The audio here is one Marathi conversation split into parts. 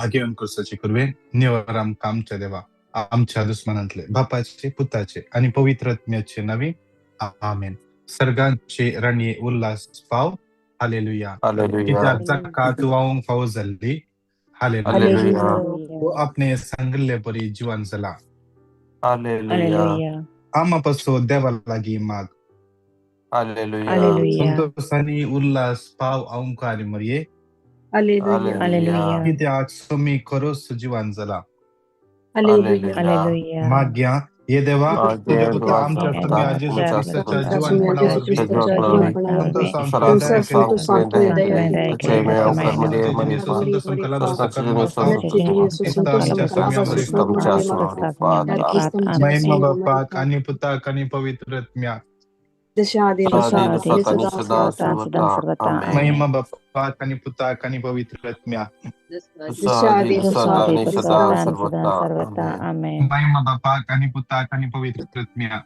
भाग्यवान करसाचे करवे निवार आमकां आमच्या देवा आमच्या दुस्मनांतले बापाचे पुताचे आणि पवित्र आत्म्याचे नावे आमेन. सर्गांचे राणी उल्हास पाव हालेलुया. हालेलुया कित्याक जाका तुवांक फावो जाल्ली हालेलुया. हालेलुया तो आपणे सांगले परी जिवान जाला. हालेलुया आमा पासो देवा लागी माग. हालेलुया संतोषानी उल्हास पाव औंकारी मरिये हालेलुया कित्याक सोमी खरोच जिवान जाला. हालेलुया माग्या ये देवा तुझे देवा पुत्र आमच्या तुमचा तुम्ही आज येशू तुमच्या ख्रिस्ताच्या तुमच्या जीवनपणावर बी संतोष आमच्या दया केली. आमच्या स्वामी महिमा बापाक आणि पुताक आणि पवित्र आत्म्याक. महिमा बापाक आणि पुताक आणि पवित्र आत्म्याक. महिमा बापाक आणि पुताक आणि पवित्र आत्म्याक.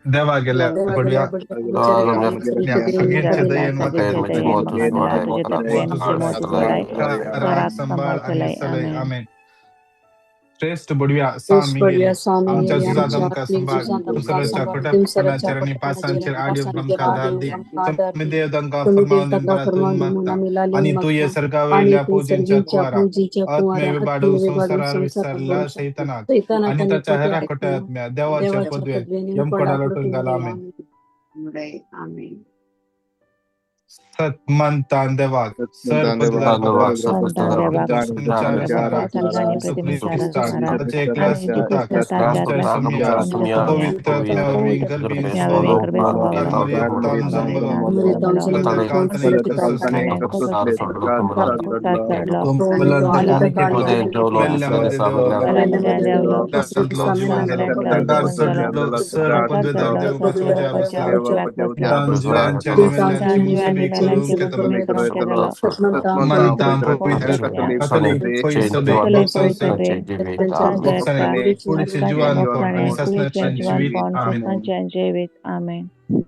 देवा गेल्या बडव्या सगळ्यांच्या दयेन संभाळ आणि सलय आमेन. श्रेष्ठ बडव्या सामी आमच्या जुजादम का संभाळ दुसऱ्याच्या खोटापणाच्या आणि पासांचे आडी आमका धार दे. तुम्ही देवदंका फरमावून बरातून मागता आणि तू ये सरकावलेल्या पूजेंच्या कुवारा आत्मे विबाडू संसारार विसरला सैतानाक आणि त्याच्या हेरा खोट्या आत्म्या देवाच्या पदव्यात यमकडा लटून घाला. आमेन. सत्मंतान देवाक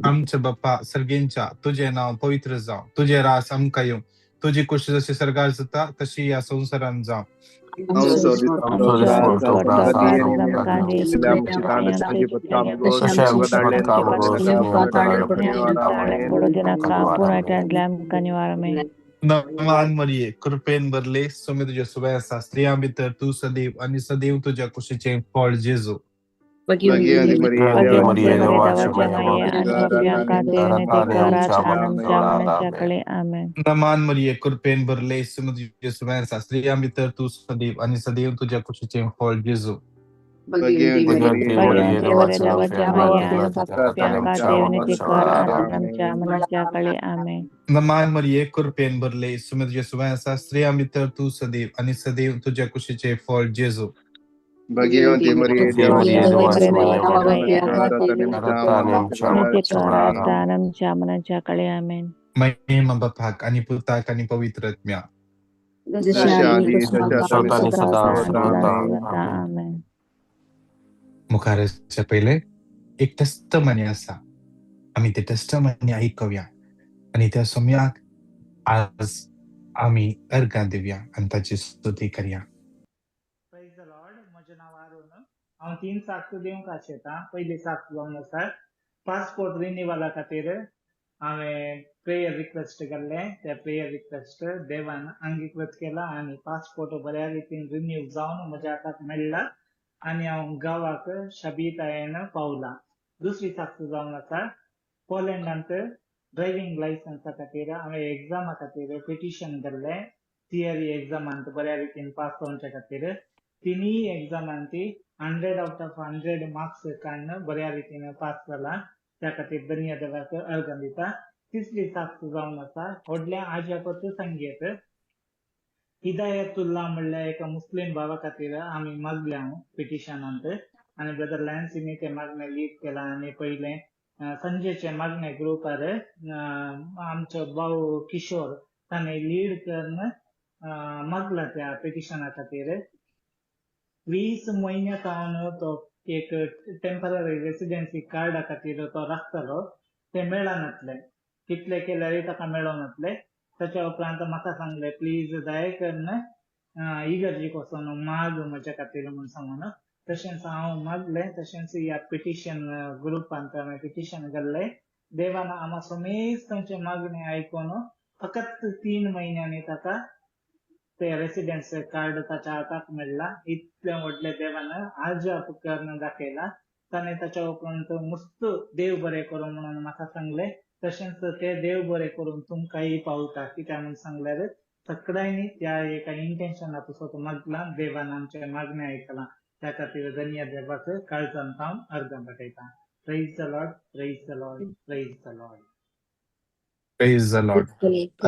आमच्या बाप्पा सर्गेंच्या तुझे नाव पवित्र जाव, तुझे रास आमका येऊ, तुझी कुश जशी सरकार जाता तशी या संसारान जाव. नमान मरिये कृपेन भरले सोमी तुझ्या सुवासा स्त्रिया भितर तू सदैव आणि सदैव तुझ्या कुशीचे फळ जेजू. नमान मरिये कृपेन भरले सोमी तुझ्या सुवासा स्त्रिया भितर तू सदैव आणि सदैव तुझ्या कुशीचे फळ जेजू. नमान मरिये कृपेन भरले सोमी तुझ्या सुवासा स्त्रिया भितर तू सदैव आणि सदैव तुझ्या कुशीचे फळ जेजू. महिमा बापाक आणि पुताक आणि पवित्र आत्म्या. मुखारच्या पहिले एक टेस्टमनी असा, आम्ही ते टेस्टमनी ऐकूया आणि त्या समयाक आज आम्ही अर्घा देऊया आणि त्याची स्तुती करूया. Praise the Lord. म्हजें नाव आरोन. हांव 3 साक्ष दिवंक आशेता. पयली साक्ष जावन आसा पासपोर्ट रिन्यूवला खातीर हांवें प्रेयर रिक्वेस्ट केल्ले. त्या प्रेयर रिक्वेस्ट देवान अंगीकृत केला आणि पासपोर्ट बऱ्या रितीन रिन्यू जावन म्हज्या हाताक मेळ्ळा आणि हांव गांवाक शाबीतायेन पावला. दुसरी साक्ष जावन आसा पोलंडांत ड्रायव्हिंग लायसन्सा खातीर हांवें एग्जामा खातीर पिटिशन केल्ले. थियरी एग्जामांत बऱ्या रितीन पास जावच्या खातीर तिनूय एग्जामांती 100 out of 100 मार्क्स काडून बऱ्या रितीन पास जाला. त्या खातीर धन्य देवाक अर्घ दिता. तिसरी साक्ष जावन आसा व्हडल्या आजापत संघेत हिदायतुल्ला म्हणल्या एका मुस्लिम भावा खातीर आमी मागल्या पिटिशनांत आणि ब्रदर लॅन्सीनी ते मागणे लीड केला आणि पहिले संजेचे मागणे ग्रुपार आमचो भाऊ किशोर ताणे लीड करून मागला त्या पिटिशना खातीर. 20 महिने जावन तो एक टेम्पररी रेसिडेन्सी कार्डा खातीर तो राखतालो, ते मेळनातले. कितले केल्यारय ताका मेळोनातले. ताच्या उपरांत म्हाका सांगले प्लीज दया करून इगर्जेक वचोन माग म्हज्या खातीर म्हूण सांगून. तशेंच हांव मागलें. तशेंच ह्या पिटिशन ग्रुपांत हांवें पिटिशन घाल्लें. देवान आम्हा समेत तांचे मागणी आयकून फकत 3 म्हयन्यांनी ताका ते रेसिडेंस कार्ड ताच्या हाताक मेळ्ळा. इतले व्हडले देवान अजाप करून दाखयला. ताणें ताच्या उपरांत मस्त देव बरें करूं म्हणून म्हाका सांगलें. तशेंच ते देव बरें करून तुमकांय पावता. कित्याक म्हूण सांगल्यार सगळ्यांनी त्या एका इंटेन्शनाचो मागला. देवान आमचे मागणी आयकला. त्या खातीर धन्यदेवाक काळजांत हांव अर्गां दाखयतां. Praise the Lord, praise the Lord, praise the Lord. Praise the Lord.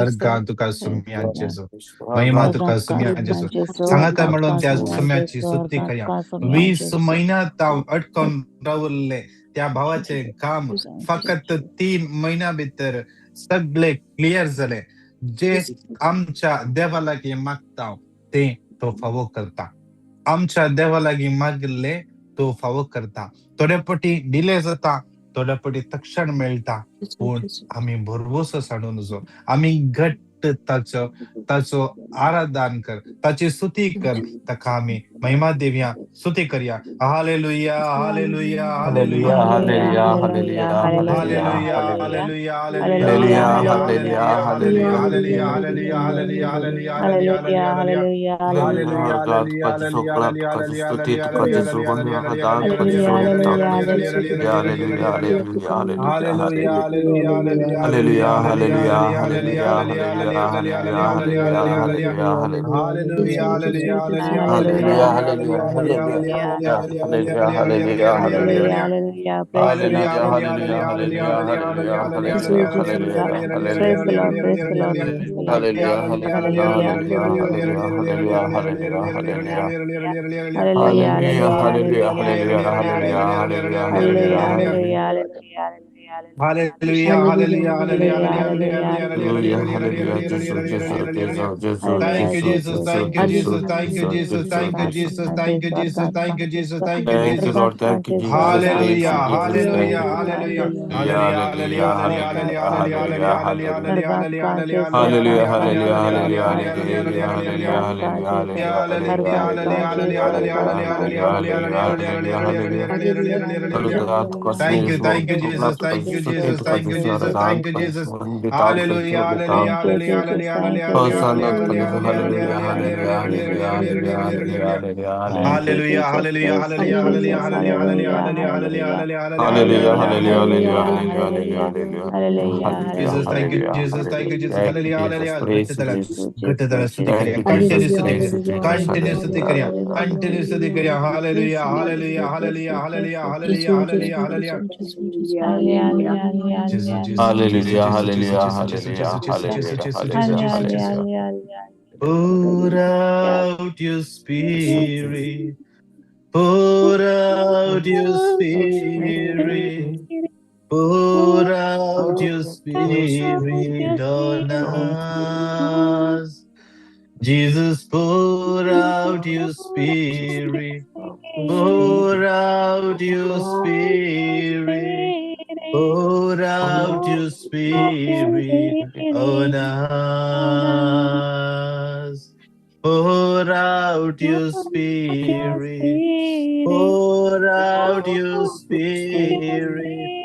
अर्गा तुका सुम्या जेजू. महिमा तुका सुम्या जेजू. सांगाता म्हणून त्या सुम्याची स्तुती करूया. 20 महिन्यात हांव अडकून रावल्ले त्या भावाचे काम फकत 3 महिन्या भितर सगळे क्लियर जाले. जे आमच्या देवा लागीं मागता ते तो फावो करता. आमच्या देवा लागीं मागले तो फावो करता. थोडे पटी डिले जाता, थोडे पटी तक्षण मेळटा. पूण आम्ही भरवसो सांडून जो आम्ही घट्ट ताचो आराधन कर, ताची स्तुती कर. ताका आम्ही महिमा देवया, स्तुती करया. Hallelujah, hallelujah, hallelujah, hallelujah, hallelujah, hallelujah, hallelujah, hallelujah, hallelujah, hallelujah, hallelujah, hallelujah, hallelujah, hallelujah, hallelujah, hallelujah, hallelujah, hallelujah, hallelujah, तुकाची सगळा तुकाची स्तुती, तुकाची सुगंध म्हाका दान, तुकाची सोयरी दान. Hallelujah, hallelujah, hallelujah, Hallelujah, hallelujah. hallelujah, Hallelujah, hallelujah, hallelujah, hallelujah, hallelujah, hallelujah, hallelujah, hallelujah, hallelujah, hallelujah, hallelujah, hallelujah. hallelujah, hallelujah, hallelujah, Hallelujah, hallelujah, hallelujah, hallelujah, hallelujah, hallelujah, hallelujah, hallelujah, hallelujah. Praise the hallelujah, Lord, Hallelujah, praise the hallelujah, Lord, praise the hallelujah, Lord. hallelujah, Praise the hallelujah, Lord, hallelujah, praise the hallelujah. Lord, praise the Lord, praise the Lord. Hallelujah, hallelujah, Hallelujah, hallelujah, hallelujah, hallelujah, hallelujah, hallelujah. hallelujah, Hallelujah, hallelujah, hallelujah, hallelujah, hallelujah, hallelujah, hallelujah. hallelujah, hallelujah, Hallelujah, hallelujah. hallelujah, hallelujah, Hallelujah, hallelujah, hallelujah, hallelujah, hallelujah, hallelujah, hallelujah, Hallelujah, hallelujah, hallelujah, hallelujah, Jesus, Jesus, hallelujah. Jesus, Jesus, Thank you, Hallelujah, Jesus. Jesus, Jesus. Thank you, Jesus. Jesus, Hallelujah, Thank you, Jesus, Jesus. Jesus. Praise Thank you, God, Jesus. Jesus. praise Thank you, God, Jesus. God, Thank you, praise Jesus. God. Thank you, Thank you, Praise Jesus. God, Lord. Thank you, praise God, Jesus. God, Thank Hallelujah, you, God. Jesus. hallelujah, Thank you. hallelujah, Hallelujah, Hallelujah, hallelujah, hallelujah, hallelujah, hallelujah, hallelujah, hallelujah, hallelujah, Lord hallelujah. God, hallelujah, God, hallelujah, praise God, hallelujah, Hallelujah, God, hallelujah, God, hallelujah, praise God, hallelujah, hallelujah, God, hallelujah, praise hallelujah, hallelujah, God. Lord hallelujah, God, hallelujah. God, hallelujah, praise Yeah, hallelujah, Lord hallelujah, hallelujah, God, hallelujah, God, hallelujah, praise hallelujah, God, hallelujah, God, hallelujah, hallelujah, God, hallelujah, God, hallelujah, praise hallelujah, God. hallelujah, hallelujah. Hallelujah, Lord God, hallelujah, Kasme Thank you, जो hallelujah. thank you, Praise Jesus, God, सुखला thank you, praise सुखे God, Jesus, Tuka thank praise you, God, दिसणार Jesus, praise दान thank God. you, Tuka Jesus. दिसणार Beetal Hallelujah, Tuka hallelujah, Beetal Thank you, hallelujah, Jesus. hallelujah, Thank you, hallelujah, Jesus. Hosanna hallelujah, Tuka hallelujah, दिसणार hallelujah, Hallelujah, hallelujah hallelujah, hallelujah, hallelujah hallelujah, hallelujah hallelujah, hallelujah hallelujah, hallelujah. Hallelujah hallelujah. Hallelujah Thank you, hallelujah Hallelujah, Jesus. hallelujah, Praise you, hallelujah, hallelujah, Jesus. hallelujah, hallelujah, Hallelujah, hallelujah, hallelujah, hallelujah. hallelujah, hallelujah, Hallelujah, Hallelujah, hallelujah, hallelujah, hallelujah, hallelujah. hallelujah, hallelujah, hallelujah. hallelujah. Hallelujah, Hallelujah, Jesus, thank you, hallelujah. hallelujah, Jesus, thank you, hallelujah. Jesus. Thank you, Hallelujah, Jesus. hallelujah. Praise you, Jesus, Jesus. घटतरा Jesus, स्तुति Thank करिया, you, Jesus. Jesus. कंटिन्यू स्तुति Praise करिया, you, Hallelujah, Jesus. Continue hallelujah, स्तुति Hallelujah. करिया, hallelujah, कंटिन्यू स्तुति hallelujah. करिया. Praise Hallelujah, you, Jesus. hallelujah, Praise hallelujah, you, praise hallelujah, you, praise hallelujah, you, praise hallelujah, you, praise hallelujah. you, praise you, Jesus. Hallelujah, hallelujah, Jesus, hallelujah, Jesus, Jesus, Hallelujah, Jesus, hallelujah. Jesus, hallelujah, Jesus, Jesus, hallelujah, Jesus, Jesus, hallelujah, Jesus, Jesus, hallelujah, Jesus, Hallelujah, Jesus. hallelujah. hallelujah, Pour hallelujah. out your Jesus, Jesus. spirit, pour out your Hallelujah, spirit, spirit. pour Pour out your out spirit your on spirit. us. Jesus, pour out your spirit, pour out your spirit, pour out your spirit on us. Pour out your spirit, pour out your spirit,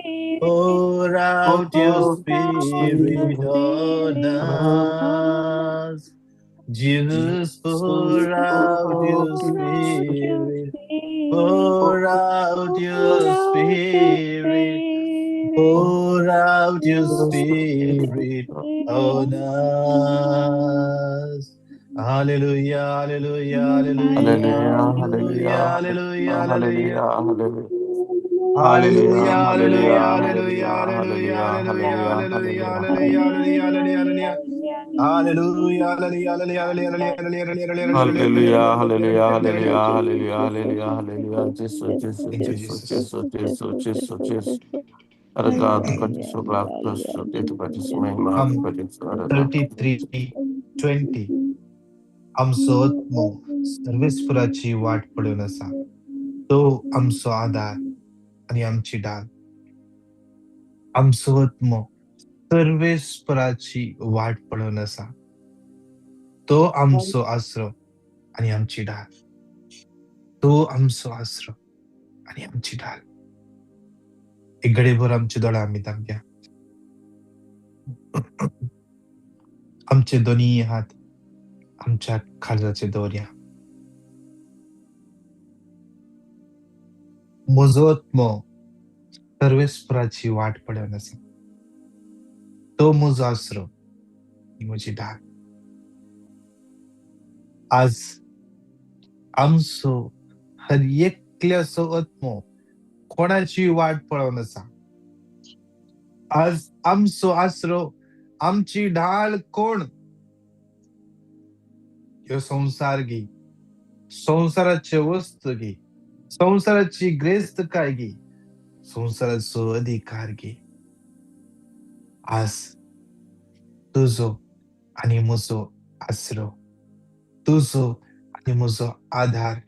pour out your spirit on us. Jesus, pour out your spirit, pour out your spirit, pour out your spirit on us. Hallelujah, hallelujah, hallelujah, Hallelujah, hallelujah, hallelujah, hallelujah, hallelujah. hallelujah, hallelujah. Hallelujah, Hallelujah, hallelujah, hallelujah, hallelujah, hallelujah, hallelujah, hallelujah, hallelujah, hallelujah, hallelujah, hallelujah, hallelujah, hallelujah. hallelujah, hallelujah. Hallelujah, hallelujah, hallelujah, hallelujah, Hallelujah, hallelujah, hallelujah, hallelujah. hallelujah, hallelujah, hallelujah. Jesus, Jesus, Thank you, Jesus, Jesus. Jesus, Jesus, Jesus, Jesus. Arga tu kati sokla tu tu kati semema tu Psalm kati arga tu kati. 33:20. आमचो आत्मो सर्वेस्पराची वाट पळोवन आसा. तो आमचो आदार आनी आमची ढाल. आमचो आत्मो सर्वेस्पराची वाट पळोवन आसा. तो आमचो आसरो आनी आमची ढाल. तो आमचो आसरो आनी आमची ढाल. एक घडीभर आमची दोळां आमी धांपया. आमचे दोनी हात आमच्या काळजाचेर दवरया. म्हजो आत्मो सर्वेस्पराची वाट पळोवन आसा. तो म्हजो आसरो आनी म्हजी ढाल. आज आमचो हर एकल्याचो आत्मो कोणाची वाट पळोवन आसा. आज आमचो आसरो आमची ढाल कोण? ह्यो संसार घे, संसाराचे वस्तू घे, संसाराची ग्रेस्तकाय घे, संसाराचो अधिकार घे. आज तुजो आनी म्हजो आसरो, तुजो आनी म्हजो आधार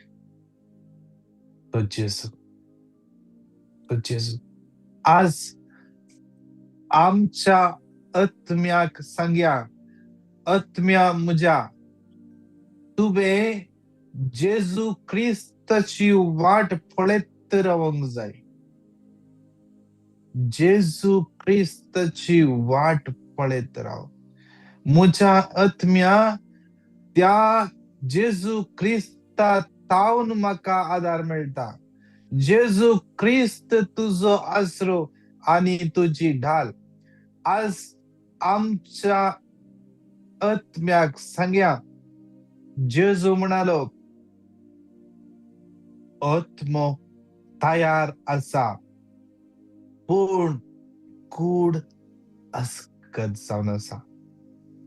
तो जेजू. तो जेजू. आज आमच्या आत्म्याक सांगया, आत्म्या म्हज्या, तुवें जेजू क्रिस्ताची वाट पळयत रावंक जाय. जेजू क्रिस्ताची वाट पळयत राव. म्हज्या आत्म्या, त्या जेजू क्रिस्ता तावन म्हाका आदार मेळटा. जेजू क्रिस्त तुजो आसरो आनी तुजी ढाल. आज आमच्या आत्म्याक सांगया, जेजू म्हणालो, आत्मो तयार आसा, पूण कूड अस्कत जावन आसा.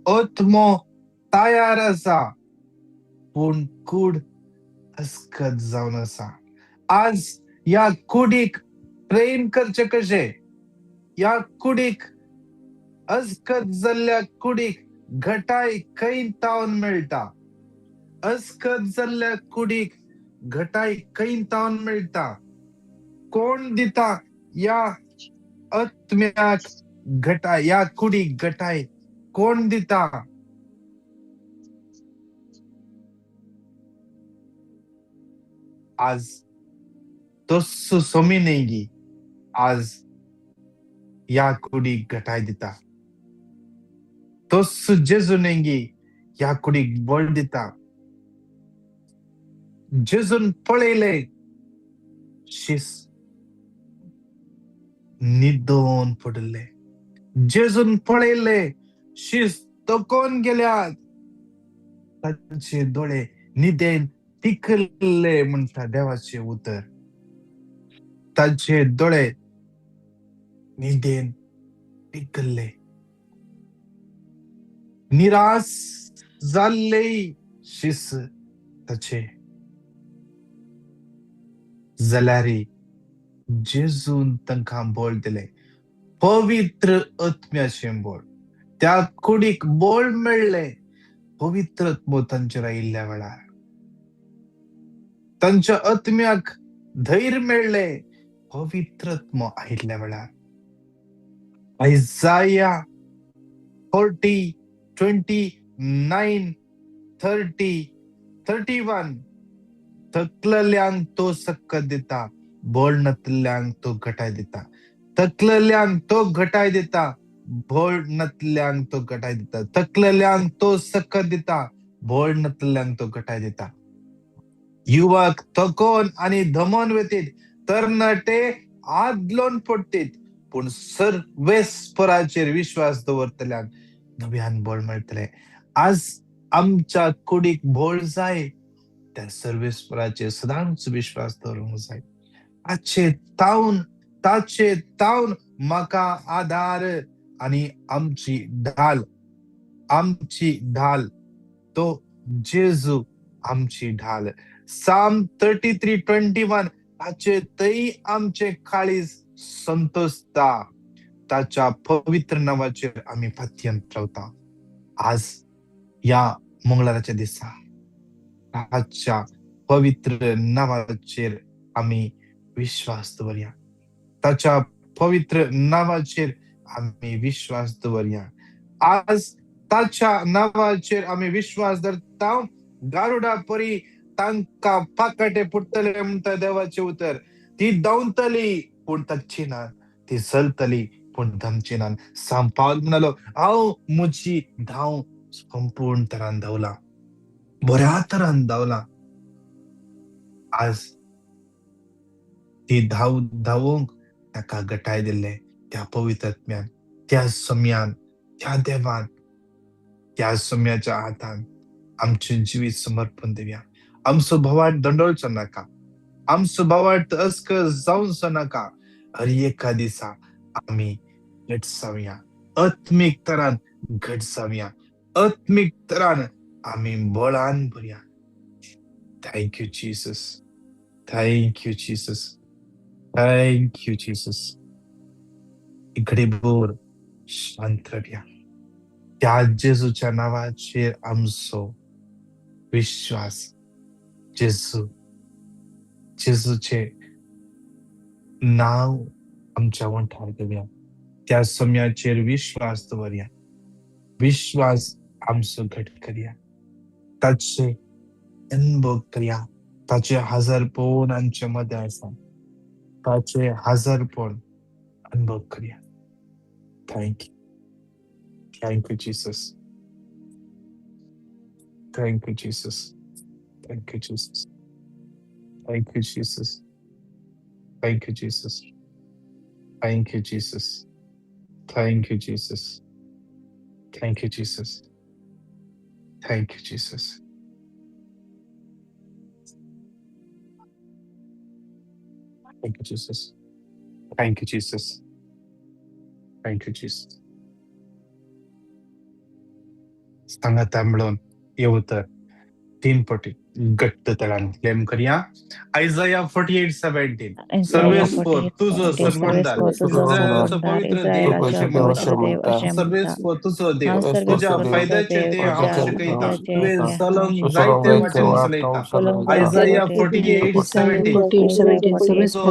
आत्मो तयार आसा, पूण कूड अस्कत जावन आसा. आज या कुडीक प्रेम करचे कशे? या कुडीक अस्कत जाल्ल्या कुडीक घटाय खंय तावन मेळटा? अस्कत जाल्ल्या कुडीक घटाय खंय तावन मेळटा? कोण दिता या आत्म्याक घटाय, या कुडीक घटाय कोण दिता? आज तोच सोमी नेगी आज या कुडीक घटाय दिता. तोच जेजू नेगी या कुडीक बळ दिता. जेजून पळयले शीस न्हिदोवन पडले. जेजून पळयले शीस तोकोन गेल्यात. तांचे दोळे न्हिदेन पिकल्ले म्हणटा देवाचे उतर. तांचे दोळे न्हिदेन पिकल्ले. निराश जाल्ले शीस ताचे. जाल्यार जेजून तांकां बळ दिले, पवित्र आत्म्याचें बळ. त्या कुडीक बळ मेळ्ळे पवित्र आत्मो तांचेर आयिल्ल्या वेळार. तांच्या आत्म्याक धैर्य मेळ्ळे पवित्र आत्मो आयिल्ल्या वेळार. आयजाया 40, 29, 30, 31. थकलेल्यांक तो सकत दिता, बळ नसलेल्यांक तो घटाय दिता. थकलेल्यांक तो घटाय दिता, बळ नसलेल्यांक तो घटाय दिता. थकलेल्यांक तो सकत दिता, बळ नसलेल्यांक तो घटाय दिता. युवक थकोन आनी दमोन वतीत, तरणाटे आदलोन पडटीत, पूण सर्वेस्पराचेर विश्वास दवरतल्यांक नव्यान बळ मेळटले. आज आमच्या कुडीक बळ जाय, त्या सर्वेस्पराचेर सदांच विश्वास दवरूंक जाय. ताचे तावन म्हाका आधार आनी आमची ढाल. आमची ढाल तो जेजू आमची ढाल. साम 33:21. ताचे थंय आमचे काळीज संतोषता. ताच्या पवित्र नावाचेर आमी पातयेंत रावता. आज या मंगळाराच्या दिसा ताच्या पवित्र नावाचेर आमी विश्वास दवरया. ताच्या पवित्र नावाचेर आम्ही विश्वास दवरया. आज ताच्या नावाचेर आम्ही विश्वास धरता. गारुडा परी तांकां पाकटे पुट्टले म्हणटा देवाचे उतर. ती धांवतली पूण थकची ना, ती चलतली पूण दमची ना. सांत पावल म्हणालो, हांव म्हजी धांव संपूर्ण तरान धांवला, बऱ्या तरान धांवला. आज ती धांवूंक ताका गटाय दिले त्या पवित्र आत्म्यान, त्या सम्यान, त्या देवान, त्या सम्याच्या हातान आमचे जिवीत समर्पण दिवया. आमचो भवाट दंडोळचो नाका, आमचो भवाट अस्क जावचो नाका. हर एका दिसा आम्ही घट जावया, आत्मीक तरान घट जावया, आत्मीक तरान आम्ही बळान भरया. Thank you Jesus, thank you Jesus, thank you Jesus. इकडे बोर शांत राहूया. त्या जेजूच्या नावाचेर आमचो विश्वास, जेजूचे नाव आमच्या वंठार घेवया. त्या सम्याचेर विश्वास दवरया, विश्वास आमचो घट करया. ताचे अनुभव करया. ताचे हजारपण आमच्या मध्ये आसा, ताचे हजारपण अनुभव करया. Thank you, thank you Jesus, thank you Jesus, thank you Jesus, thank you Jesus, thank you Jesus, thank you Jesus, thank you Jesus, thank you Jesus, thank you Jesus. Thank you, Jesus. Thank you, Jesus. Thank you, Jesus. सांगाता मिळून येऊ तर 3 पटी घट्ट तळान क्लेम करूया. आयझाया 48:17. सर्वेस्वर तुझो संबंधार, इस्रायलाचो पवित्र देव अशें म्हणटा. सर्वेस्वर तुझो देव, तुझ्या फायद्याचे ते हांव शिकयता. तुवें चलोंक जायते वाटेन चलयता. आयझाया 48:17.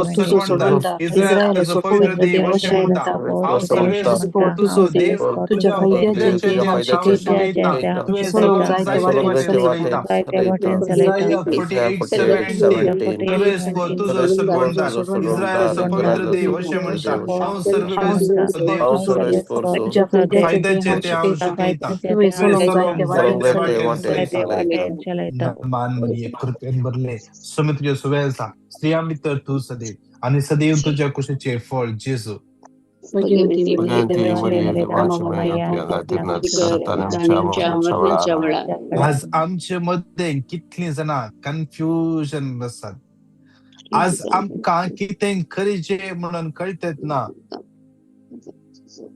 तुझो संबंधार, इस्रायलाचो पवित्र देव अशें म्हणटा. हांव सर्वेस्वर तुझो देव, तुझ्या फायद्याचे ते हांव शिकयता. तुवें चलोंक जायते वाटेन चलयता. Isaiah 48:17. सर्वेस्वर तुझो संबंधार, इस्रायलाचो पवित्र देव अशें म्हणटा. हांव सर्वेस्वर देव तुझो देव, तुझ्या फायद्याचे ते हांव शिकयता. तुवें चलोंक जायते वाटेन चलयता. मान मरिये कृपेन भरले, समित्र्य सुवेल्सा, स्त्रिया भितर तूं सदैव, आनी सदैव तुझ्या कुशीचें फळ जेजू. आज आमचे मध्ये कितली जाणां कन्फ्युजन आसात. आज आमकां कितें करचें म्हणून कळटेत ना.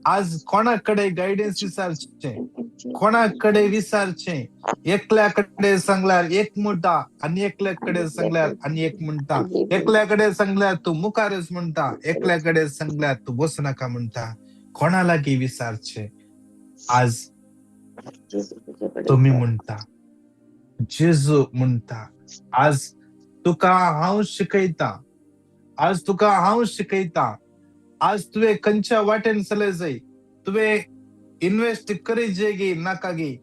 आज कोणाकडे गायडन्स विचारचें, कोणाकडे विचारचें. एकल्याकडे सांगल्यार एक म्हणटा, आनी एकल्याकडे सांगल्यार आनी एक म्हणटा. एकल्याकडे सांगल्यार तूं मुखारच म्हणटा, एकल्याकडे सांगल्यार तूं बस नाका म्हणटा. कोणा लागीं विचारचें. आज तुम्ही म्हणता, जेजू म्हणता, आज तुका हांव शिकयता, आज तुका हांव शिकयता. आज तुवें खंयच्या वाटेन चले जाय. तुवें इन्वेस्ट करीत गी नाका गी.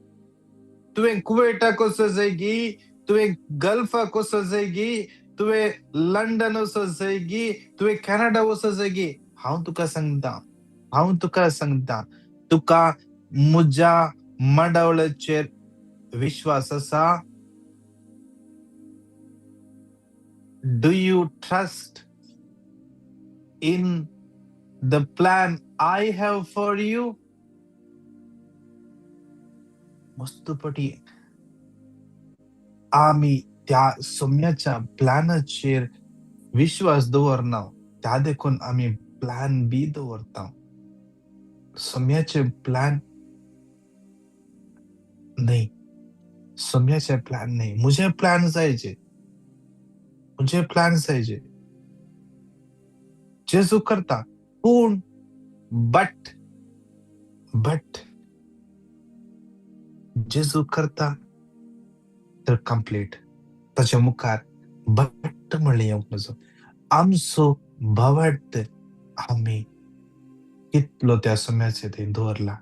तुवें कुवेटाक वचो जाय गी, तुवें गल्फाक वचो जाय गी, तुवें लंडन वचो जाय गी, तुवें कॅनडा वचो जाय गी. हांव तुका सांगता, हांव तुका सांगता, तुका म्हज्या मांडावळ्याचेर विश्वास आसा. Do you trust in the plan I have for you? मस्तपटी आम्ही त्या सम्याच्या प्लॅनाचेर विश्वास दवरना. त्या देखून आम्ही प्लॅन बी दवरता. सम्याचे प्लॅन नाही, सम्याचे प्लॅन नाही. मुझे प्लॅन जायचे, मुझे प्लॅन जायचे. जेजू करता पूर्ण बट जेजू करता तर कंप्लीट. ताच्या मुखार बट म्हणले येवंक नजो. आमचो भावार्थ आम्ही कितलो त्या सोम्याचे ते दवरला.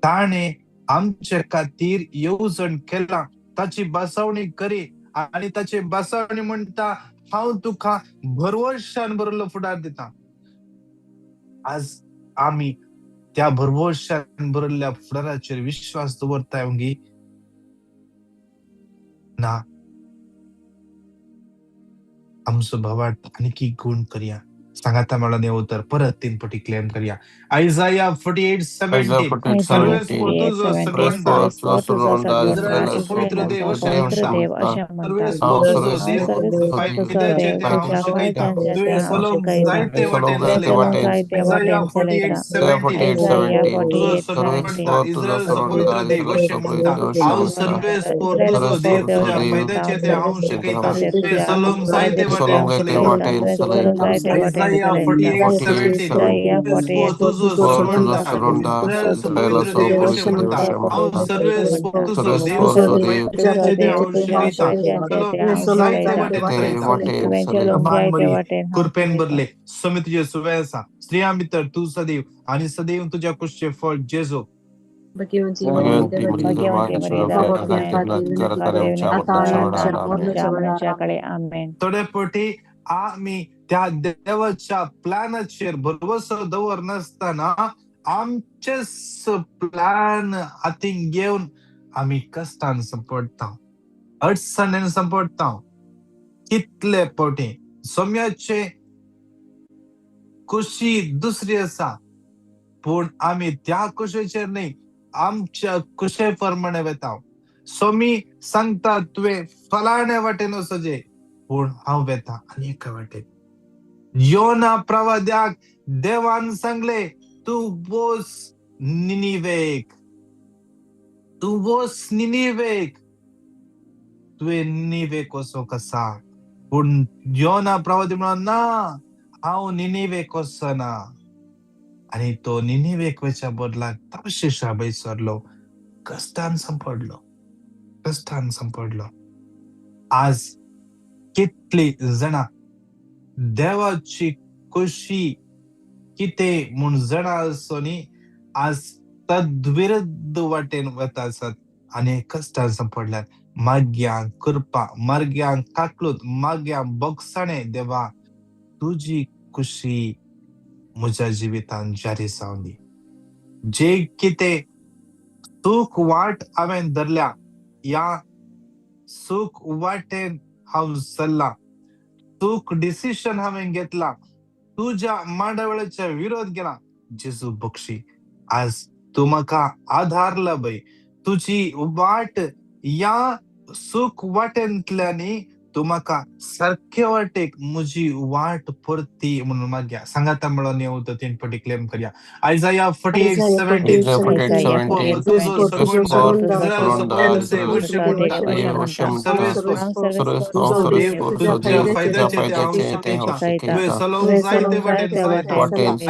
ताणे आमचे खातीर येवजण केला, ताची बसवणी करी आणि ताची बसवणी म्हणटा हांव तुका भरवशान बरोलो फुडार दिता. आज आमी त्या भरवशान बरयल्ल्या फुडाराचेर विश्वास दवरताय ओंगी ना आमचो भवाट आनीक गुण करया. सांगाता मला ने उतर परत 3 पटी क्लेम करया. आयझाया 48:17 सर्वेस तुझो सर्वंता इस्रायलचो पवित्र देव अशें म्हणटा. सर्वेस तुझो देव फायद्याचे ते हांव शिकयता. तुवें सलोंग जायते वाटेन चलयता. आयझाया 48:17 तुझो सर्वंता इस्रायलचो पवित्र देव अशें म्हणटा. हांव सर्वेस तुझो देव तुज्या फायद्याचे ते हांव शिकयता. तुवें सलोंग जायते वाटेन चलयता. Isaiah 48:17 तुझो सर्वंता इस्रायलचो पवित्र देव अशें म्हणटा. हांव सर्वेस तुझो देव तुज्या फायद्याचे ते हांव शिकयता. सलोंग जायते वाटेन चलयता. मान मरी कृपेन भरले स्वामी तुझे सुवे आसा. स्त्रियां भितर तूं सदैव आणि सदैव तुझ्या कुशीचे फळ जेजो. थोडे पटी आम्ही त्या देवाच्या प्लॅनाचेर भरवसो दवर नासतना आमचेच प्लॅन हातीन घेवन आम्ही कष्टान संपडता, अडचणीन संपडता. कितले पटी सोम्याचे खुशी दुसरी आसा, पूण आम्ही त्या खुशेचेर न्ही आमच्या खुशे प्रमाणे वेता. सोमी सांगता तुवें फलाणे वाटेन वचचें, पूण हांव वेता आनी एका वाटेन. योना प्रवाद्याक देवान सांगले तूं वच निनिवेक, तूं वच निनिवेक. तुवें निनिवेक वचोंक आसा, पूण योना प्रवादी म्हणून ना हांव निनिवेक वचना. आणि तो निनिवेक वच्या बदलाक तार्शीशा सरलो, कष्टान संपडलो. आज कितली जाणा देवाची खुशी किते म्हूण जाणा आसोनी आज तद्विरुद्ध वाटेन वता आसात आनी कष्टान संपडल्यात. माग्यांक कृपा, मार्ग्यांक काकलूत, माग्यांक बोगसाणे देवा तुजी खुशी म्हज्या जिवितान जारी जावंदी. जे किते सूख वाट हांवें धरल्या, या सूख वाटेन हांव चल्ला, सूख डिसिशन हांवें घेतला, तुज्या मांडावळीच्या विरोध केला. जेजू बक्षी आज तू म्हाका आधारला बय. तुजी वाट या सूख वाटेंतल्यानी तू म्हाका सारखे वाटेक म्हजी वाट परती म्हणून मागया. सांगाता म्हणून येऊ तर 3 पटी क्लेम करया. आयझाया 48:17 तुझो सर्वंता इस्रायलचो पवित्र देव अशें म्हणटा. सर्वेस तुझो देव तुज्या फायद्याचे ते हांव शिकयता. तुवें सलोंग जायते वाटेन चलयता.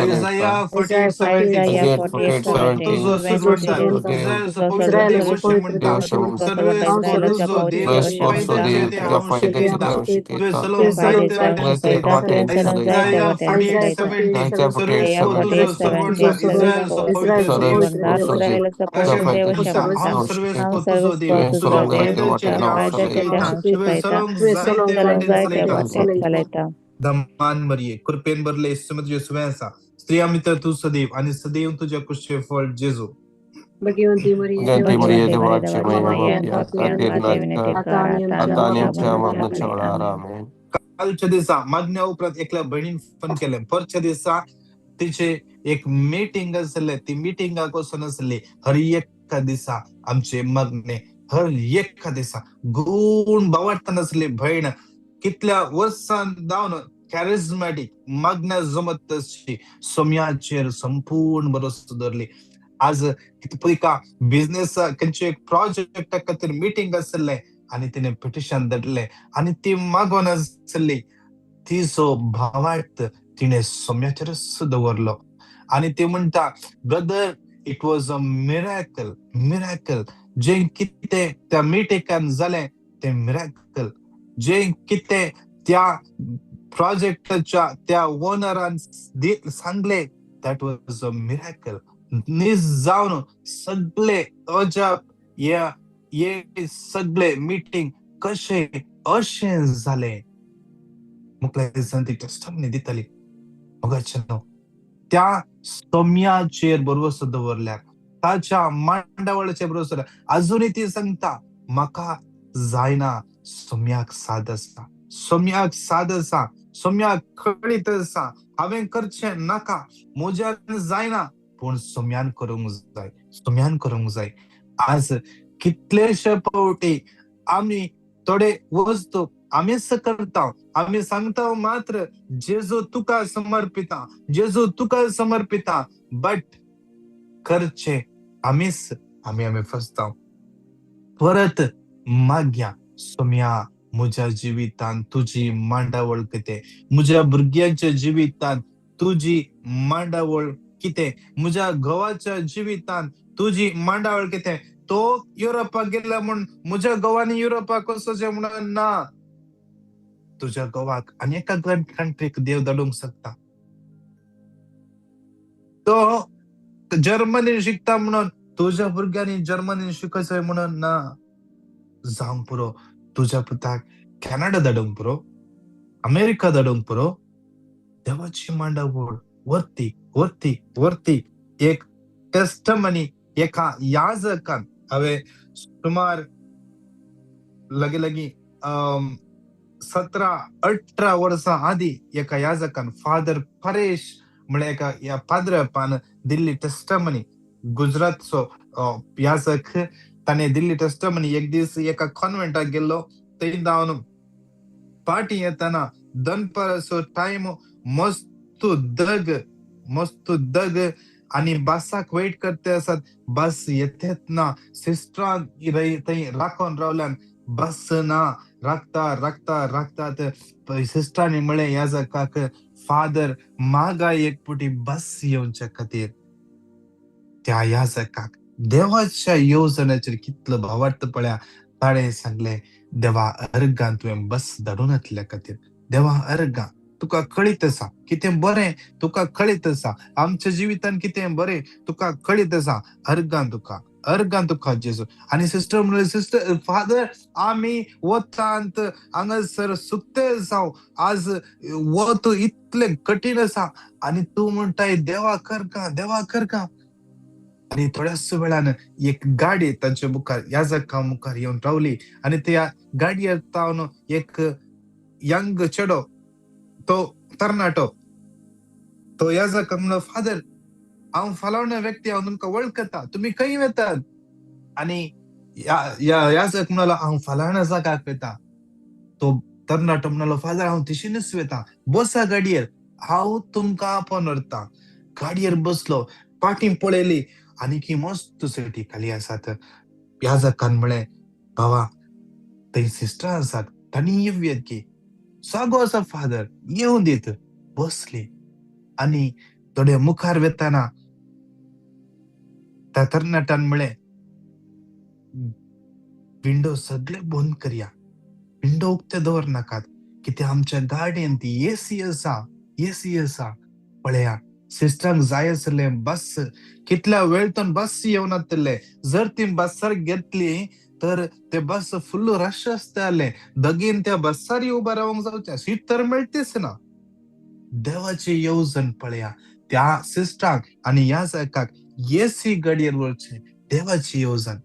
आयझाया 48:17 तुझो सर्वंता इस्रायलचो पवित्र देव अशें म्हणटा. सर्वेस तुझो देव फायद्याचे ते हांव शिकयता. तुवें सलोंग जायते वाटेन चलयता. आयझाया 48:17 सर्वेस तुझो सर्वंता इस्रायलचो पवित्र देव अशें म्हणटा. हांव सर्वेस तुझो देव तुज्या फायद्याचे ते हांव शिकयता. तुवें सलोंग जायते वाटेन चलयता. दमान मरिये कृपेन भरले सुमत सुवे आसा. स्त्रियां भितर तूं सदैव आणि सदैव तुझ्या कुशीचे फळ जेजू. भगवंती मरिये देवाची कालच्या दिसा मागण्या उपरांत एकल्या भयणीन फोन केले. परच्या दिसा तिचे एक मीटिंग आसले, ती मिटिंगाक वचून आसली. हर एका दिसा आमचे मागणे, हर एका दिसा गुण बावटतान आसली. भयण कितल्या वर्सां जावन कॅरिझमॅटिक मागण्या जमत तशी सोम्याचेर संपूर्ण भरोसो धरली. आज तिका बिझनेस खंयचे एक प्रोजेक्टा खातीर मीटिंग आसले आणि तिने पिटिशन धाडले आणि ती मागोन आसली. तिचो भावार्थ तिने सोम्याचेरच दवरलो आणि ती म्हणटा brother it was a miracle. जे कितें त्या मिटिंगान जालें ते मिराकल. जे कितें त्या प्रोजेक्टच्या त्या ओनरान सांगले दॅट वॉज अ मिरॅकल. जाऊन सगळे अजाप ये सगळे मीटिंग कशे अशे झाले. मुकले संती टेस्टमनी दितली मगाच्या त्या सौम्याचेर भरोसो दवरल्यार, ताच्या मांडावळाचेर भरोसो अजूनही ती सांगता म्हाका जायना. सौम्याक साद आसा, सौम्याक साद आसा, सौम्याक कळीत आसा, हांवें करचें नाका, म्हज्यान जायना, पूण सौम्यान करूंक जाय, सौम्यान करूंक जाय. आज कितलेशे फावटी आमी थोडे वस्तू आमीच करता, आमी सांगता मात्र जेजू तुका समर्पिता, जेजू तुका समर्पिता, बट करचे आमीच आमी फसता. परत मागया सौम्या म्हज्या जिवितान तुजी मांडावळ कितें, म्हज्या भुरग्यांच्या जिवितान तुजी मांडावळ कितें, म्हज्या घोवाच्या जिवितान तुजी मांडावळ कितें. तो युरोपाक गेला म्हूण म्हज्या घोवानी युरोपाक वचचें म्हणून ना. तुझ्या घोवाक आनी एका कंट्रीक देव धाडूंक शकता. तो जर्मनीन शिकता म्हणून तुझ्या भुरग्यांनी जर्मनीन शिकचें म्हणून ना. जावंक पुरो तुझ्या पुताक कॅनडा धाडूंक पुरो, अमेरिका धाडूंक पुरो. देवाची मांडावळ वरती वरती वरती. एक टेस्टमनी एका याजकान हांवें सुमार लगी 17-18 वर्सां आदी एका याजकान फादर परेश म्हळ्यार एका या पाद्रपान दिल्ली टेस्टमनी, गुजरातचो याजक, ताणे दिल्ली टेस्टमनी एक दीस एका कॉन्व्हेंटाक गेल्लो. थंय जावन पाटी येताना दनपारचो टायम, मस्त दग आणि बसाक वेट करते असत. बस येतेत ना, सिस्टरान थंय राखून रावल्यान बस ना, राखतात. सिस्टरांनी म्हळें याजकाक, फादर मागा एक पुटी बस येवच्या खातीर. त्या याजकाक देवाच्या येवजणेचेर कितलो भावार्थ पळया. ताणे सांगले देवा अर्गां तुवें बस धाडून येतल्या खातीर. देवा अर्गां तुका कळीत आसा कितें बरें, तुका कळीत आसा आमच्या जिवितान कितें बरें, तुका कळीत आसा. अर्गां तुका जेजू. आणि सिस्टर म्हणले सिस्टर फादर आमी वतात हांगासर सुकते जाव, आज वत इतले कठीण आसा आणि तू म्हणटाय देवा करगा. आणि थोड्याच वेळान एक गाडी तांच्या मुखार याजका मुखार येवन रावली. आणि त्या गाडयेर तावन एक यंग चेडो, तो तरणाटो, तो याजका म्हणलो फादर हांव फालावणे व्यक्ती, हांव तुमकां वळखता, तुमी खंय वेतात. आणि याजक म्हणलो हांव फालावण्या जागाक वेता. तो तरणाटो म्हणलो फादर हांव तिशीनच वेता, बसा गाडयेर, हांव तुमकां आपोवन व्हरता. गाडयेर बसलो, पाटी पळयली आणि की मस्त सिटी खाली आसात. याजकान म्हळें बाबा थंय सिस्टर आसात, तांणी येवयेत की. जागो आसा फादर, येवं दीत. बसली आणि थोडे मुखार वेताना त्या तरणाट्यान म्हळें विंडो सगळे बंद करया, विंडो उक्ते दवर नाकात, कित्याक आमच्या गाडयेन ती एसी आसा. पळया सिस्टरांक जाय आसले बस, कितल्या वेळतून बस येवनातले. जर ती बसार घेतली तर ते बस फुल्ल रश आसताले, दगीन त्या बसार उबा रावंक जावचें, सीट तर मेळटीच ना. देवाची येवजण पळया. त्या सिस्टरांक आणि याजकाक एसी गाडयेर वरचें, देवाची येवजण.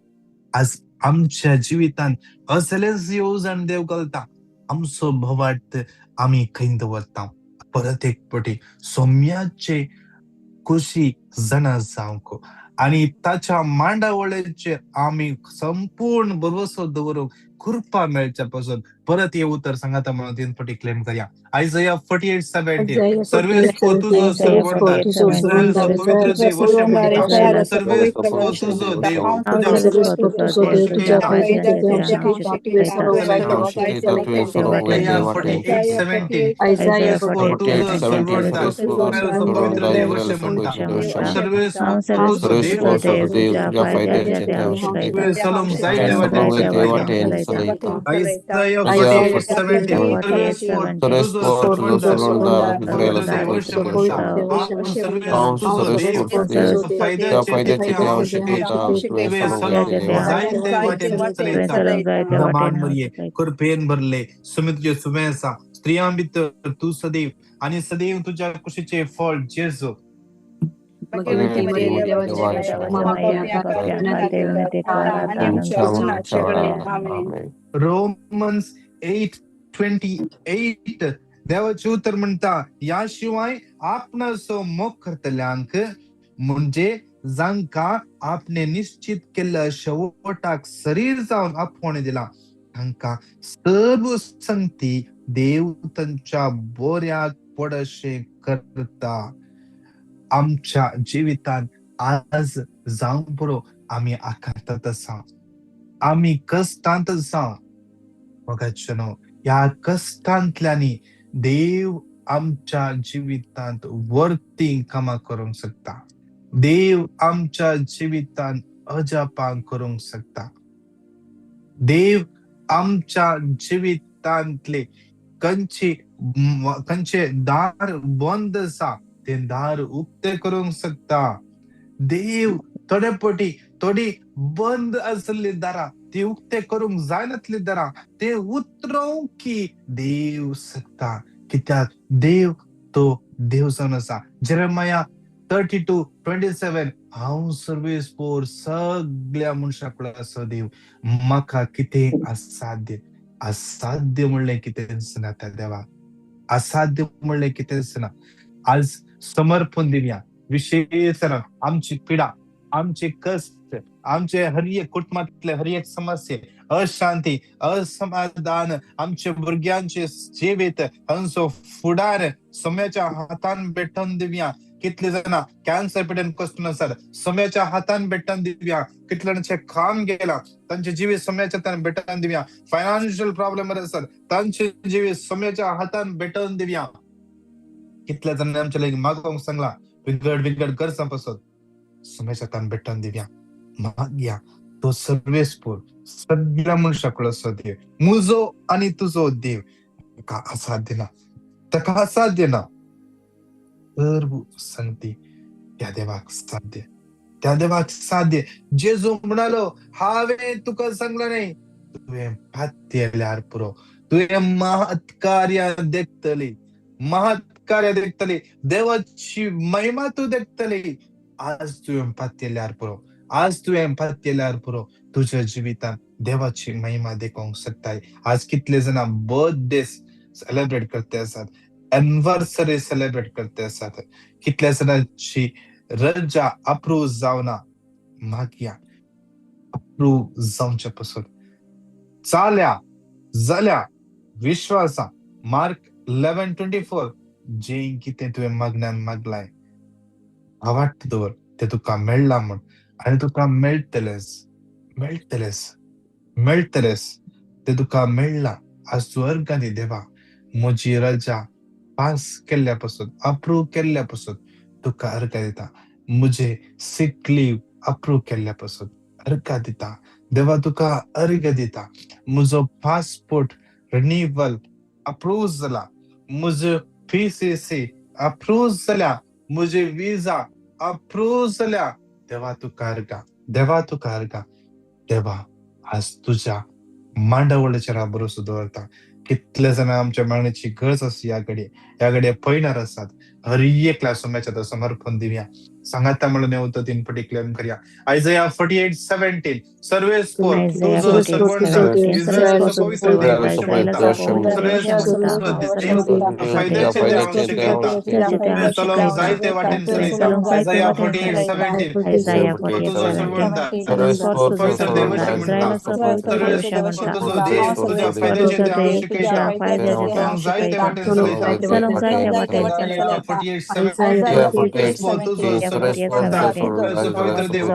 आज आमच्या जिवितान असलेच येवजण देव घालता. आमचो भवार्थ आमी खंय दवरता. परत एक पटी सौम्याचे खुशी जाणा जावंक आणि ताच्या मांडावळेचेर आमी संपूर्ण भरोसो दवरूंक कृपा मेळच्या पासून परत हे उतर सांगाता म्हणून 3 पटी क्लेम करया. आयझाया 48:17 सर्वेस तुझो सर्वोत्तर, इस्रायेलचो पवित्र देव अशें म्हणटा, सर्वेस तुझो देव तुझ्या नमान मरिये कृपेन भरले सुमित जे सुमेसा स्त्रियां भितर तू सदैव आणि सदैव तुझ्या कुशीचे फळ जेजू भगवती मरिये देवाची रोमन्स 8:28 देवाचे उत्तर म्हणता याशिवाय आपणास मोग करतल्यांक म्हणजे जांका आपणे निश्चित केलं शेवटाक शरीर जाऊन आपण दिला तांका सर्व संगती देव तांच्या बोऱ्याक पडशे करता आमच्या जीवितान आज जाऊन पुरो आम्ही आकांतात असा आम्ही कष्टांत असा मगाचनो या कष्टांतल्यानी देव आमच्या जीवितांत वर्ती कामा करूंक शकता देव आमच्या जीवितांत अजापान करूंक शकता देव आमच्या जीवितांतले कंचे दार बंद असा ते दार उक्ते करूंक शकता देव थोडी बंद असलेली दारा ते उक्ते करूंक जायनातली दारा ते उतरवूंक की देव शकता कित्याक देव तो देव जावन आसा जेरेमिया 32:27 हांव सर्वेस्पोर सगळ्या मनशाक असो देव म्हाका कितें असाध्य म्हणलें कितें दिसना त्या देवा असाध्य म्हणलें कितें दिसना आज समर्पण दिवया विशेषतः आमची पिडा आमचे कष्ट आमचे हर एक कुटुंबातले हर एक समस्या अशांती असमाधान आमच्या भुरग्यांचे जिवीत हांचो फुडार समयाच्या हातान भेटून दिवया कितले जाणां कॅन्सर पेटन कष्ट आसात समयाच्या हातान भेटून दिवया कितल्यांचे काम गेला तांचे जिवीत समयाच्या हातान भेटून दिवया फायनान्शियल प्रॉब्लेम आसात तांचे जिवीत समयाच्या हातान भेटून दिवया कितल्या जाणांनी आमच्या लागीं मागोवंक सांगला विगड गरजां पासून समयाच्या हातान भेटून दिवया मागया तो सर्वेस्पोर सगळ्या मनशाक असो देव मुजो आणि तुझो देव ताका असाध्य ना सर्व संगती त्या देवाक साध्य जेजू म्हणालो हांवें तुका सांगला नाही तुवें पात्य येल्यार पुरो तुवें महत्कार्य देखतली देवाची महिमा तू देखतली आज तुवें पात्य येल्यार पुरो तुझ्या जिवितान देवाची महिमा देखूंक शकताय आज कितले जाणां बर्थडे सेलिब्रेट करते आसात एनिव्हर्सरी सेलिब्रेट करते आसात कितल्या जाणांची रजा अप्रूव जावना मागया अप्रूव जावच्या पासून जाल्या विश्वासा मार्क 11:24 जे कितें तुवें मागण्यान मागलाय आवाट दवर ते तुका मेळला म्हण आणि तुका मेळटलेस ते तुका मेळला आज तू अर्गांनी देवा म्हजी रजा पास केल्ल्या पासून अप्रूव केल्ल्या पासून तुका अर्घ दिता म्हजे सिक लीव अप्रूव केल्ल्या पासून अर्घ दिता देवा तुका अर्घ दिता म्हजो पासपोर्ट रिन्यूवल अप्रूव जाला म्हजो PCC अप्रूव जाल्या म्हजे विजा अप्रूव जाल्या देवा तुका अर्घ देवा आज तुझ्या मांडावळीचेर भरोसो दवरता कितले जाणां आमच्या मागण्याची गरज आसा ह्या घडये पळयणार आसात हर एकल्या सोम्याच्या समर्पण दिवया सांगाता म्हणून उतर 3 फावटी क्लेम करया आयझाया 48:17 सर्वेस्पोर तुझो सर्वंट इस्रायेलचो पवित्र देव अशें म्हणटा फायद्याचे देव आमचे चलोंक जायते वाटेन चलयता आयझाया 48:17 तुझो सर्वंट पवित्र देव अशें म्हणटा सर्वेस्पोर तुझो देव तुझ्या फायद्याचे देव चलोंक जायते वाटेन चलयता 48:17 तुझो पवित्र देव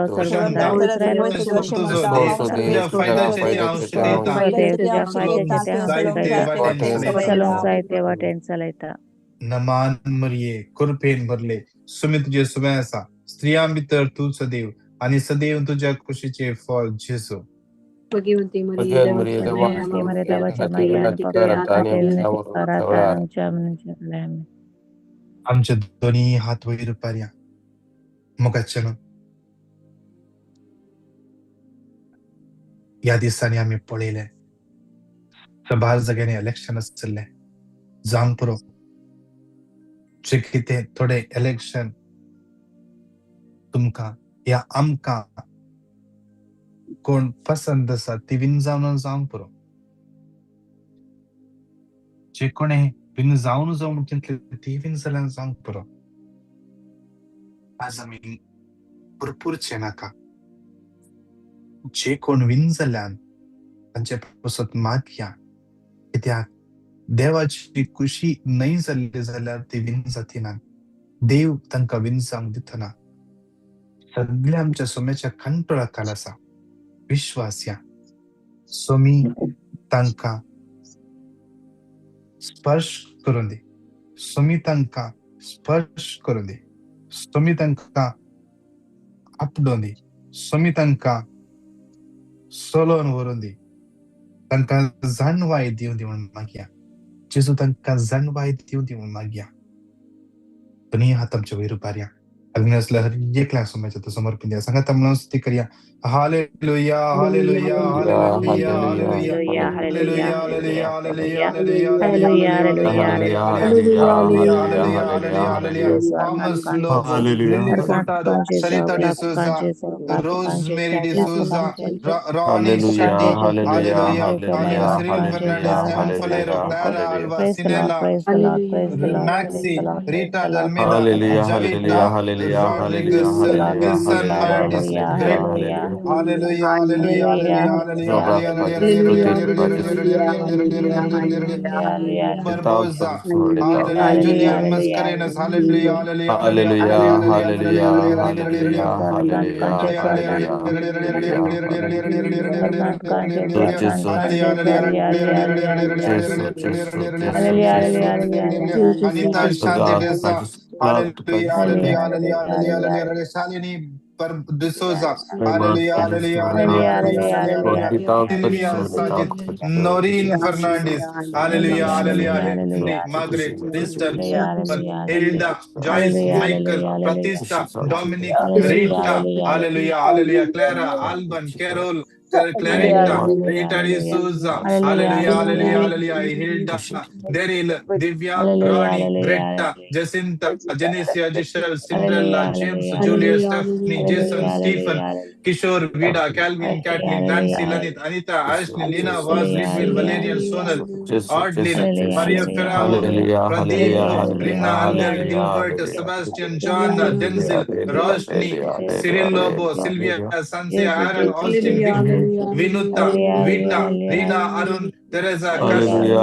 नमान मरिये कृपेन भरले सुमित तुझे सुमे आसा स्त्रियां भितर तू सदैव आणि सदैव तुझ्या कुशीचे फळ जेजू Bhagavante Maria, Maria, Davacha Deva, Maya, Mama Maria, Kaya, Davacha Kaya, Maya, Ati Kaya, Pakarata, Ati Parata, Nuchamnam. आमचे दोन्ही हात वयर पारया मुखाच्यान ह्या दिसांनी आम्ही पळयले भायर जाग्यांनी इलेक्शन आसले जावंक पुरो जे कितें थोडे इलेक्शन तुमकां या आमकां कोण पसंत आसा ती विन जावंक पुरो जे कोणें विन जावन चिंतले ती विन जाल्यार जावंक पुरो आज आमी भरपूरचे नाका जे कोण विन जाल्यार तांचे पासत मागया कित्याक देवाची खुशी नाही जाल्ली जाल्यार ती विन जाती ना देव तांकां विन जावंक दितना सगळे आमच्या सोम्याच्या कंट्रोलाखाल आसा विश्वास या सोमी तांकां स्पर्श करून दी सोमी तांकां स्पर्श करून दी सोमी तांकां आपडून दी सोमी तांकां सोलोन व्हरून दी तांकां जाणवाय दिवं दी म्हणून मागया जेजू तांकां जाणवाय दिवं दी म्हणून मागया दोनी हात आमचे वयर उबारया अग्नी असल्या हर एकल्या सोम्याच्या समर्पण द्या सांगात म्हणून स्तुती करया hallelujah hallelujah hallelujah hallelujah hallelujah hallelujah hallelujah hallelujah hallelujah hallelujah hallelujah Thomas Lobo Lily Furtado Sarita D'Souza Rosemary D'Souza Ronny Shetty hallelujah Cheryl Fernandes एम्फोलेरो क्लारा अल्वा सिनेला मैक्सी रीटा दलमेदा जविता Rodriguez, Wilson, Martis, Greg, Hallelujah, Hallelujah, Hallelujah, Hallelujah, Barbosa, Hallelujah, Julian Mascarenas, Hallelujah, Hallelujah, Anita Shantevesa, Hallelujah, hallelujah, hallelujah, hallelujah, hallelujah. Shalini D'Souza, hallelujah, hallelujah, hallelujah, hallelujah. Sylvia Sajid, Noreen Fernandez, hallelujah, hallelujah, Henry, Margaret, Winston, Cooper, Hilda, Joyce, Michael, Pratista, Dominic, Rita, hallelujah, hallelujah, Clara, Alban, Carol, Clarita, Rita D'Souza, hallelujah, hallelujah, hallelujah, Hilda, Daryl, Divya, Ronnie, Greta, Jacinta, Genesia, Giselle, Cinderella, James, Julius, Stephanie, Jason, Stephen, Kishore, Vida, Calvin, Kathleen, Nancy, Lanit, Anita, Ashley, Lina, Vaz, Ridwil, Valerian, Sonal, Ardlin, Maria Ferraro, Pradeep, Rina, Albert, Gilbert, Sebastian, John, Denzil, Roshni, Cyril Lobo, Sylvia, Sansia, Aaron, Austin, Vinuta, Vita, Rina, Arun, Teresa, Kashmir,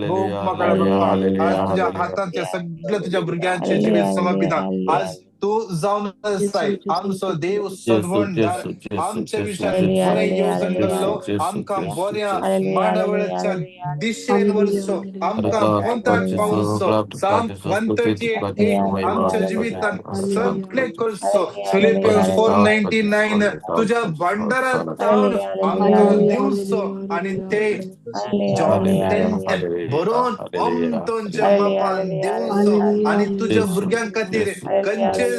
Mokala Bappa, आज तुझ्या हातांच्या सगळं तुझ्या भुरग्यांचे जिवीत समर्पित आज तू जाऊन साय आमचो देव सदवणदार आमच्या विषयात बरे येवजण करलो आमकां बऱ्या मांडावळच्या दिशेन वरचो आमकां कोणताच पावसो साम 138 आमच्या जिवितान सगळे करचो फिलिपियन्स 4:99 तुझ्या भंडारांत आमकां दिवचो आणि ते जॉनतेन बरोवन ओमतोंच्या मापान देवचो आणि तुझ्या भुरग्यां खातीर कंचेस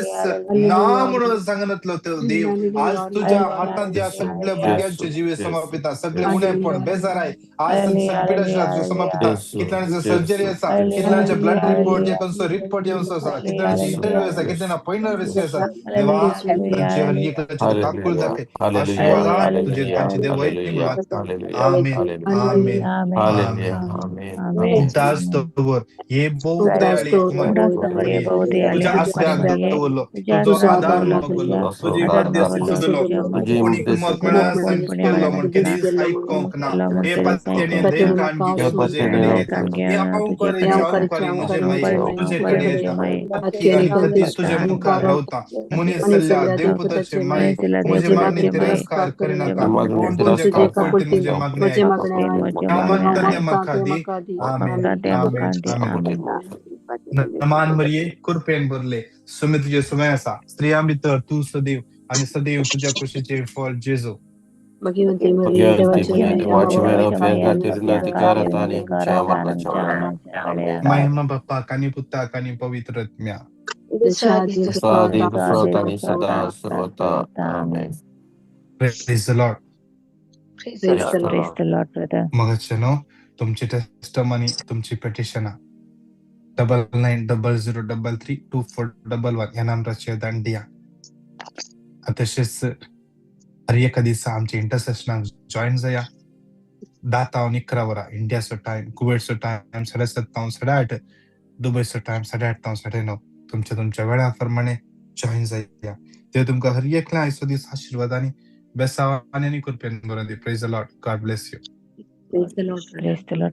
ना म्हणून सांगतलो तो देव आज तुझ्या हातांत या सगळ्या भुरग्यांचे जिवे समर्पिता सगळे उणेपण बेजाराय आज संकटपीडाच्या समर्पिता कितल्यांचे सर्जरी आसा कितल्यांचे ब्लड रिपोर्ट खंयचो रिपोर्ट येवचो आसा कितल्यांचे इंटरव्यू आसा कितल्यांना पयणार विषय आसा देवा तांचे हर एकल्याचे काकूळ दाखय आशीर्वाद तुझे तांचे देव वैती मागता आमेन आमेन आमेन उदास्तवर ये बहुदयाळी तुझ्या आस्त्याक दवरलो तुझो आधार मागलो तुझी मध्यस्थी सुदलो कोणीक मोकळा संच केल्लो म्हण केदीस आयकोंक ना हे पत्त्याने देव काणगी तुझे कडेन येता हे हांव मुझे माई तुझे कडेन येता आणि कधीच तुझे मुखार रावता मुनी सल्ल्या देवपुताचे माई मुझे मागणी तिरस्कार करिनाका कोण तुझे कापडतील मुझे मागणे हांव म्हाका दी आमेन आमेन आमेन नमान मरिये कृपेन भरले सुमी तुझे समय आसा स्त्रियां भितर तू सदैव आणि सदैव तुझ्या कुशीचे फळ जेजू భగవంతుని మరియు భగవంతి దేవాలయ దేవాచి మేర పేగ తిరుల కార్యం ధికారతాని క్షేమల చవడ महिमा बाप्पा कानी पुत्ता कानी पवित्र आत्म्या సాది దుఫ్రతని సదా సర్వత ఆమేన్. Praise the Lord. Praise the Lord, brother. मगचनो तुमची टेस्टमनी तुमची पेटिशन 9900332411 या नंबरचे दांडिया. तसेच हर एका दिवसा आमचे इंटरसेशनल जॉईन जाया. 10:11 इंडियाचा टाइम, कुवेटचा टाइम 7:30 8:30, दुबईचा टाइम 8:30 9:30 तुमच्या वेळाप्रमाणे जॉईन जाया. ते तुमका हर एकला आयसो दिस आशीर्वादाने बेसावाने आणि कृपेने बरोदी. Praise the Lord. God bless you. Praise the Lord. Praise the Lord.